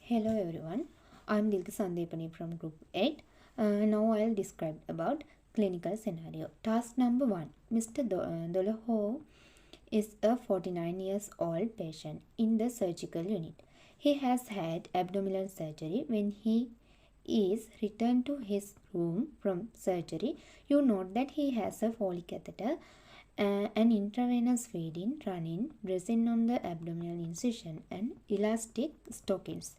Hello everyone, I'm Dilka Sandepani from Group 8. Now I'll describe about clinical scenario. Task number 1. Mr. Doloho is a 49 years old patient in the surgical unit. He has had abdominal surgery. When he is returned to his room from surgery, you note that he has a Foley catheter, an intravenous feeding running, dressing on the abdominal incision, and elastic stockings.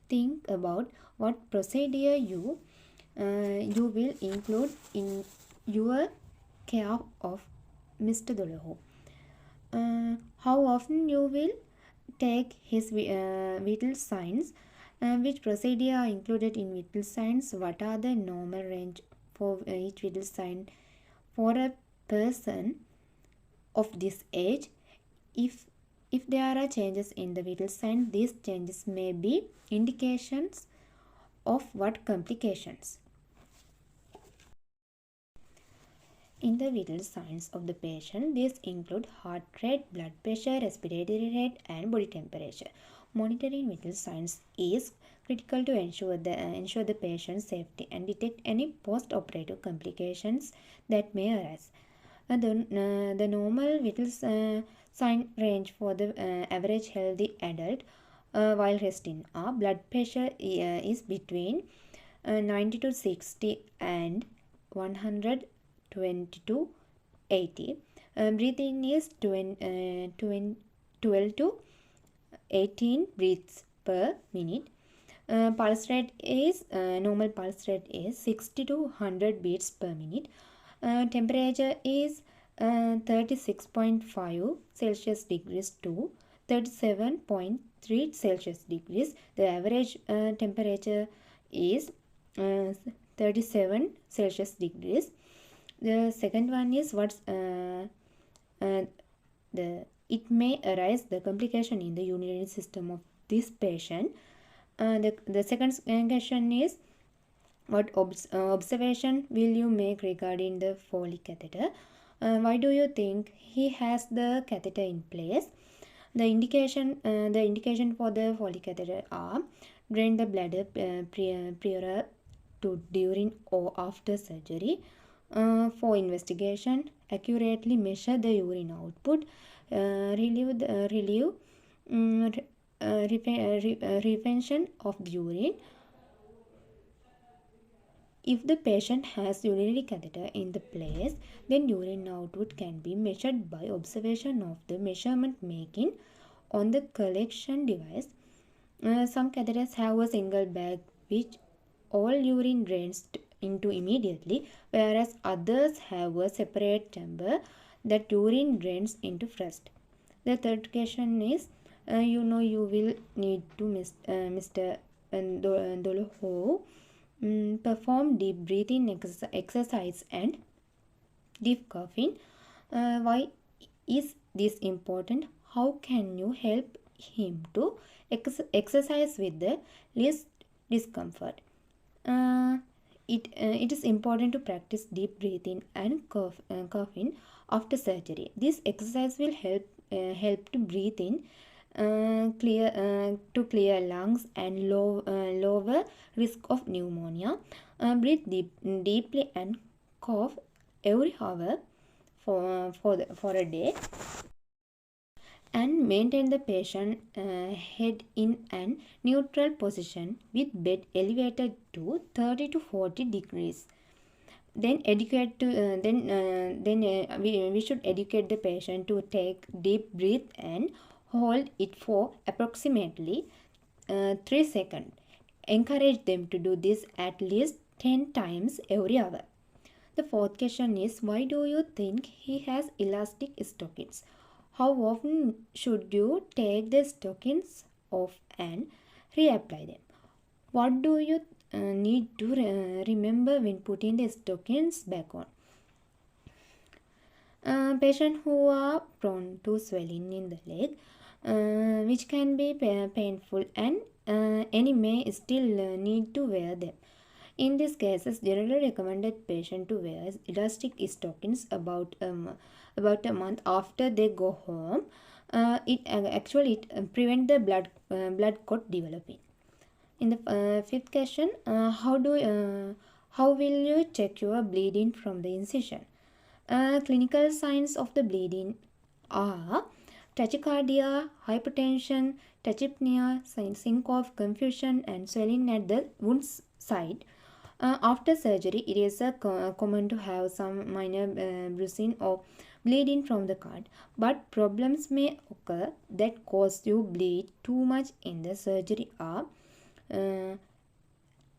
Think about what procedure you will include in your care of Mr. Doloho. How often you will take his vital signs, which procedure are included in vital signs, what are the normal range for each vital sign for a person of this age. If there are changes in the vital sign, these changes may be indications of what complications. In the vital signs of the patient, these include heart rate, blood pressure, respiratory rate, and body temperature. Monitoring vital signs is critical to ensure the patient's safety and detect any post-operative complications that may arise. The normal vital sign range for the average healthy adult while resting are blood pressure is between 90 to 60 and 120 to 80. Breathing is 12 to 18 breaths per minute. Pulse rate is normal pulse rate is 60 to 100 beats per minute. Temperature is 36.5 Celsius degrees to 37.3 Celsius degrees. The average temperature is 37 Celsius degrees. The second one is it may arise the complication in the urinary system of this patient. The second question is what observation will you make regarding the Foley catheter? Why do you think he has the catheter in place? The indication for the Foley catheter are drain the bladder prior to, during, or after surgery. For investigation, accurately measure the urine output, retention of the urine. If the patient has urinary catheter in the place, then urine output can be measured by observation of the measurement making on the collection device. Some catheters have a single bag which all urine drains into immediately, whereas others have a separate chamber that urine drains into first. The third question is, you will need to Mr. Doloho perform deep breathing exercise and deep coughing. Why is this important? How can you help him to exercise with the least discomfort? It is important to practice deep breathing and coughing after surgery. This exercise will help to breathe in clear lungs and lower risk of pneumonia. Breathe deeply and cough every hour for a day, and maintain the patient head in an neutral position with bed elevated to 30 to 40 degrees. Then we should educate the patient to take deep breath and hold it for approximately 3 seconds. Encourage them to do this at least 10 times every hour. The fourth question is, why do you think he has elastic stockings? How often should you take the stockings off and reapply them? What do you need to remember when putting the stockings back on? Patients who are prone to swelling in the leg, which can be painful, and any may still need to wear them. In these cases, generally recommended patient to wear elastic stockings about a month after they go home. It prevent the blood clot developing. In the fifth question, how will you check your bleeding from the incision? Clinical signs of the bleeding are tachycardia, hypertension, tachypnea, syncope, confusion, and swelling at the wound's site. After surgery, it is common to have some minor bruising or bleeding from the cut, but problems may occur that cause you bleed too much in the surgery are uh,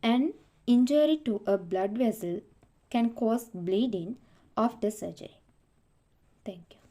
an injury to a blood vessel can cause bleeding after surgery. Thank you.